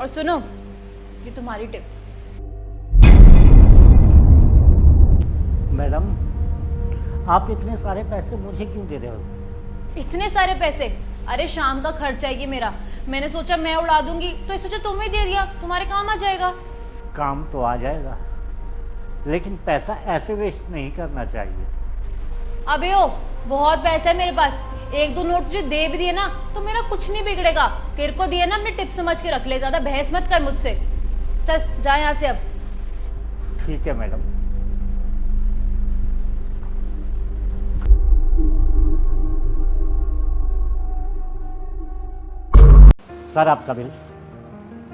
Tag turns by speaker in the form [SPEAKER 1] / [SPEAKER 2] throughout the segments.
[SPEAKER 1] सुनो, ये तुम्हारी टिप।
[SPEAKER 2] मैडम, आप इतने सारे पैसे मुझे क्यों दे रहे हो?
[SPEAKER 1] इतने सारे पैसे? अरे शाम का खर्चा है ये मेरा, मैंने सोचा मैं उड़ा दूंगी तो इस सोचा तुम्हें दे दिया, तुम्हारे काम आ जाएगा।
[SPEAKER 2] काम तो आ जाएगा, लेकिन पैसा ऐसे वेस्ट नहीं करना चाहिए।
[SPEAKER 1] अबे ओ, बहुत पैसा है मेरे पास, एक दो नोट तुझे दे भी दिए ना तो मेरा कुछ नहीं बिगड़ेगा। तेरे को दिए ना, अपने टिप समझ के रख ले, ज्यादा बहस मत कर मुझसे। चल जा यहाँ से अब।
[SPEAKER 2] ठीक है मैडम। सर आपका बिल।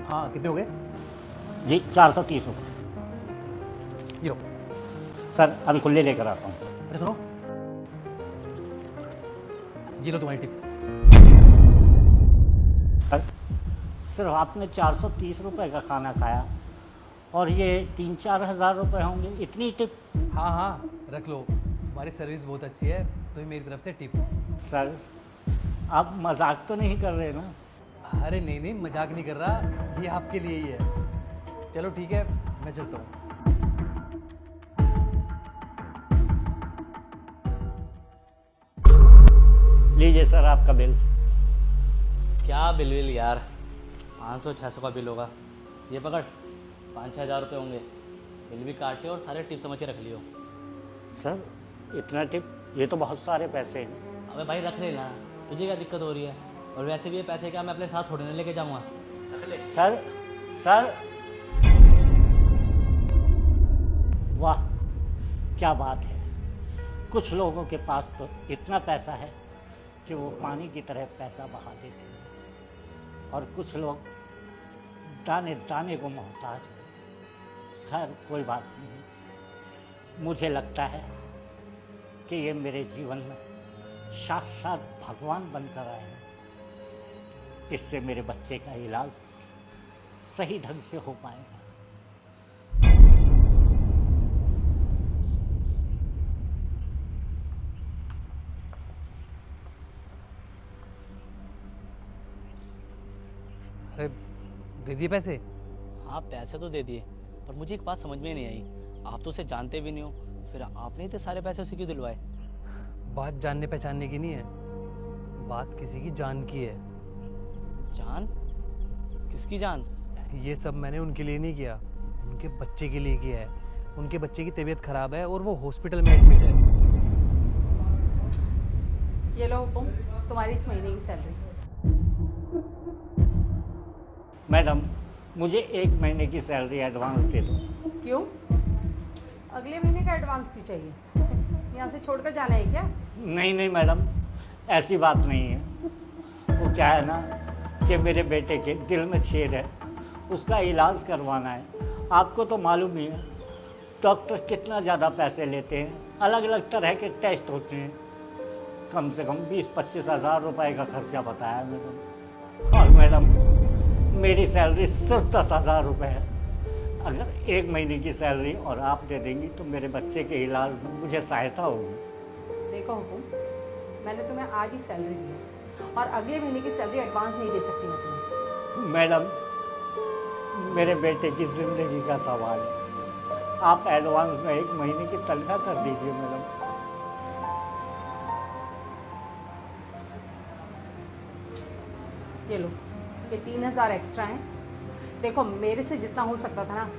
[SPEAKER 3] हाँ, कितने हो गए?
[SPEAKER 2] जी 430 रुपये।
[SPEAKER 3] ये लो।
[SPEAKER 2] सर अभी खुले लेकर आता हूँ।
[SPEAKER 3] अरे सुनो, ये लो तुम्हारी टिप।
[SPEAKER 2] सर सिर्फ आपने 430 रुपये का खाना खाया और ये 3-4 हज़ार रुपये होंगे, इतनी टिप?
[SPEAKER 3] हाँ हाँ, रख लो, तुम्हारी सर्विस बहुत अच्छी है, तो ये मेरी तरफ से टिप।
[SPEAKER 2] सर आप मजाक तो नहीं कर रहे ना?
[SPEAKER 3] अरे नहीं नहीं, मजाक नहीं कर रहा, ये आपके लिए ही है। चलो ठीक है, मैं चलता हूँ।
[SPEAKER 2] लीजिए सर आपका बिल।
[SPEAKER 4] क्या बिल विल यार, 500-600 का बिल होगा। ये पकड़, 5-6 हज़ार रुपये होंगे। बिल भी काट लियो और सारे टिप समझ के रख लियो।
[SPEAKER 2] सर इतना टिप? ये तो बहुत सारे पैसे हैं।
[SPEAKER 4] अबे भाई रख लेना, तुझे क्या दिक्कत हो रही है? और वैसे भी ये पैसे क्या मैं अपने साथ थोड़ी ना लेके जाऊँगा, रख ले।
[SPEAKER 2] सर सर वाह क्या बात है, कुछ लोगों के पास तो इतना पैसा है कि वो पानी की तरह पैसा बहा देते हैं, और कुछ लोग दाने दाने को मोहताज हैं। खैर कोई बात नहीं, मुझे लगता है कि ये मेरे जीवन में साक्षात भगवान बनकर आए हैं। इससे मेरे बच्चे का इलाज सही ढंग से हो पाएगा।
[SPEAKER 3] अरे दे दिए पैसे?
[SPEAKER 4] हाँ पैसे तो दे दिए, पर मुझे एक बात समझ में नहीं आई, आप तो उसे जानते भी नहीं हो, फिर आपने इतने सारे पैसे उसे क्यों दिलवाए?
[SPEAKER 3] बात जानने पहचानने की नहीं है, बात किसी की जान की है।
[SPEAKER 4] जान? किसकी जान?
[SPEAKER 3] ये सब मैंने उनके लिए नहीं किया, उनके बच्चे के लिए किया है। उनके बच्चे की तबीयत खराब है और वो हॉस्पिटल में एडमिट है।
[SPEAKER 5] ये लो हुकुम, तुम्हारी इस महीने की सैलरी।
[SPEAKER 2] मैडम मुझे 1 महीने की सैलरी एडवांस दे दो।
[SPEAKER 5] क्यों? अगले महीने का एडवांस क्यों चाहिए? यहाँ से छोड़कर जाना है क्या?
[SPEAKER 2] नहीं नहीं मैडम, ऐसी बात नहीं है। वो क्या है ना कि मेरे बेटे के दिल में छेद है, उसका इलाज करवाना है। आपको तो मालूम ही है डॉक्टर कितना ज़्यादा पैसे लेते हैं, अलग अलग तरह के टेस्ट होते हैं। कम से कम 20-25 हज़ार रुपये का खर्चा बताया मैडम। और मैडम मेरी सैलरी सिर्फ 10 हज़ार रुपये है। अगर 1 महीने की सैलरी और आप दे देंगी तो मेरे बच्चे के इलाज में मुझे सहायता होगी।
[SPEAKER 5] देखो हुकुम, मैंने तुम्हें आज ही सैलरी दी है और अगले महीने की सैलरी एडवांस नहीं दे सकती मैं तुम्हें।
[SPEAKER 2] मैडम मेरे बेटे की ज़िंदगी का सवाल है, आप एडवांस में 1 महीने की तनख्वाह कर दीजिए मैडम।
[SPEAKER 5] ये लो, ये 3,000 एक्स्ट्रा हैं। देखो मेरे से जितना हो सकता था ना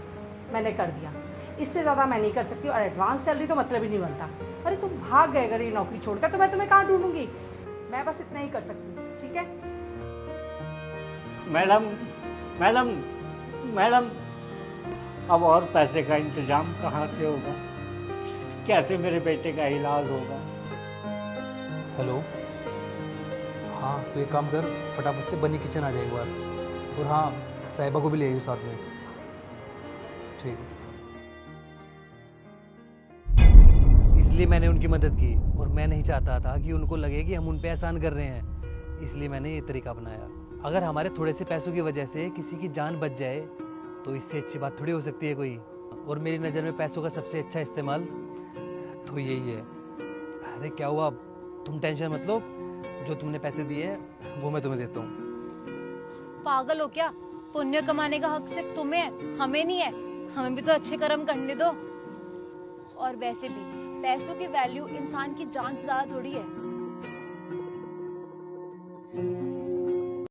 [SPEAKER 5] मैंने कर दिया, इससे ज़्यादा मैं नहीं कर सकती, और एडवांस सैलरी तो मतलब ही नहीं बनता। अरे तुम भाग गए अगर ये नौकरी छोड़कर तो मैं तुम्हें कहाँ ढूंढूंगी? मैं बस इतना ही कर सकती, ठीक है?
[SPEAKER 2] मैडम मैडम मैडम अब और पैसे का इंतजाम कहाँ से होगा? कैसे मेरे बेटे का इलाज होगा?
[SPEAKER 3] हेलो, हाँ तो एक काम कर, फटाफट से बनी किचन आ जाए एक बार, और हाँ साहिबा को भी ले आइयो साथ में। ठीक है। इसलिए मैंने उनकी मदद की, और मैं नहीं चाहता था कि उनको लगे कि हम उन पे एहसान कर रहे हैं, इसलिए मैंने ये तरीका अपनाया। अगर हमारे थोड़े से पैसों की वजह से किसी की जान बच जाए तो इससे अच्छी बात थोड़ी हो सकती है कोई। और मेरी नज़र में पैसों का सबसे अच्छा इस्तेमाल तो यही है। अरे क्या हुआ, तुम टेंशन मत लो, जो तुमने पैसे दिए हैं वो मैं तुम्हें देता हूँ।
[SPEAKER 1] पागल हो क्या? पुण्य कमाने का हक सिर्फ तुम्हें है, हमें नहीं है। हमें भी तो अच्छे कर्म करने दो। और वैसे भी पैसों की वैल्यू इंसान की जान से ज्यादा थोड़ी है।